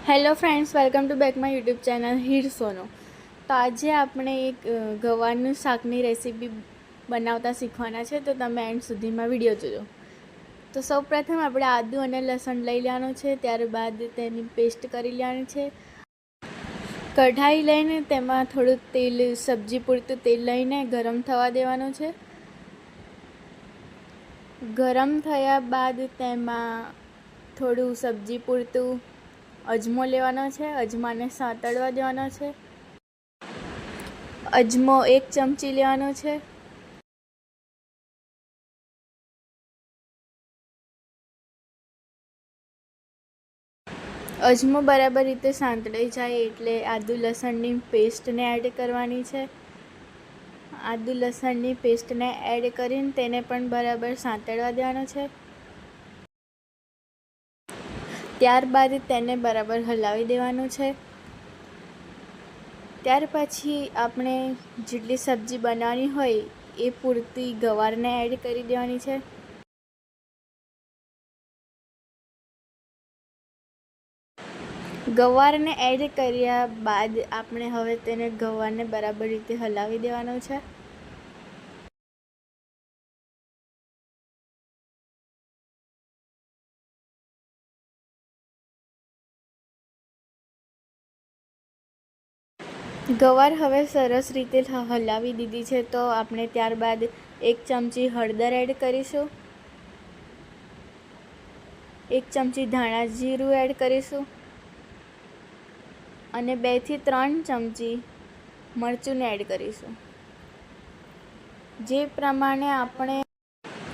Hello friends, welcome to back my YouTube channel Heer Sono. તો આજે આપણે એક ગવારનું શાકની રેસીપી બનાવતા શીખવાના છે, તો તમે એન્ડ સુધીમાં વિડીયો જોજો. તો સૌપ્રથમ આપણે આદુ અને લસણ લઈ લેવાનું છે, ત્યારબાદ તેની પેસ્ટ કરી લેવાની છે. કઢાઈ લઈને તેમાં થોડુંક તેલ, સબ્જી પૂરતું તેલ લઈને ગરમ થવા દેવાનું છે. ગરમ થયા બાદ તેમાં થોડું સબ્જી પૂરતું અજમો લેવાનો છે. અજમાને સાંતળવા દેવાનો છે. અજમો 1 ચમચી લેવાનો છે. અજમો બરાબર રીતે સાંતળાઈ જાય એટલે આદુ લસણની પેસ્ટને એડ કરવાની છે. આદુ લસણની પેસ્ટને એડ કરીને તેને પણ બરાબર સાંતળવા દેવાનો છે. ત્યારબાદ તેને બરાબર હલાવી દેવાનું છે. ત્યાર પછી આપણે જેટલી સબ્જી બનાવવાની હોય એ પૂરતી ગવારને એડ કરી દેવાની છે. ગવારને એડ કર્યા બાદ આપણે હવે તેને ગવારને બરાબર રીતે હલાવી દેવાનો છે. ગવાર હવે સરસ રીતે હલાવી દીધી છે, તો આપણે ત્યારબાદ 1 ચમચી હળદર એડ કરીશું, 1 ચમચી ધાણા જીરું એડ કરીશું અને 2 થી 3 ચમચી મરચુંને એડ કરીશું. જે પ્રમાણે આપણે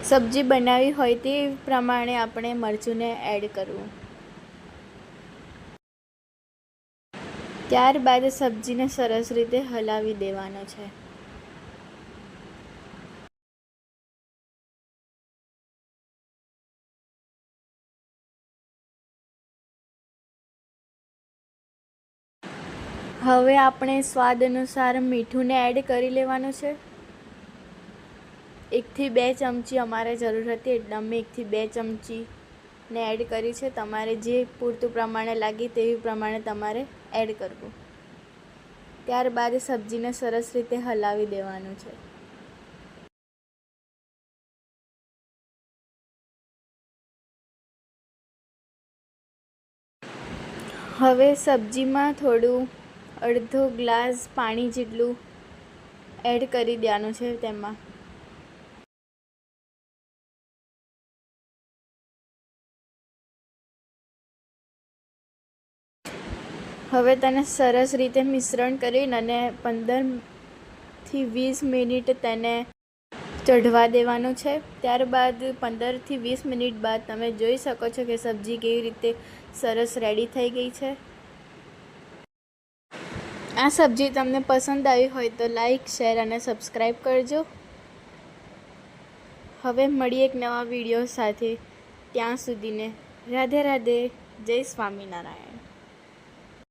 સબ્જી બનાવી હોય તે પ્રમાણે આપણે મરચુંને એડ કરવું. ત્યારબાદ સબ્જીને સરસ રીતે હલાવી દેવાનો છે. હવે આપણે સ્વાદ અનુસાર મીઠુંને એડ કરી લેવાનું છે. 1 થી 2 ચમચી અમારે જરૂર હતી એટલે અમે 1 થી 2 ચમચીને એડ કરી છે. તમારે જે પૂરતું પ્રમાણે લાગે તેવી પ્રમાણે તમારે એડ કરવું. ત્યારબાદ સબ્જીને સરસ રીતે હલાવી દેવાનું છે. હવે સબ્જીમાં થોડું અડધો ગ્લાસ પાણી જેટલું એડ કરી દેવાનું છે. તેમાં હવે તેને સરસ રીતે મિશ્રણ કરીને અને 15 થી 20 મિનિટ તેને ચઢવા દેવાનું છે. ત્યારબાદ 15 થી 20 મિનિટ બાદ તમે જોઈ શકો છો કે સબ્જી કેવી રીતે સરસ રેડી થઈ ગઈ છે. આ સબ્જી તમને પસંદ આવી હોય તો લાઈક, શેર અને સબસ્ક્રાઈબ કરજો. હવે મળીએ એક નવા વિડીયો સાથે. ત્યાં સુધીને રાધે રાધે. જય સ્વામિનારાયણ.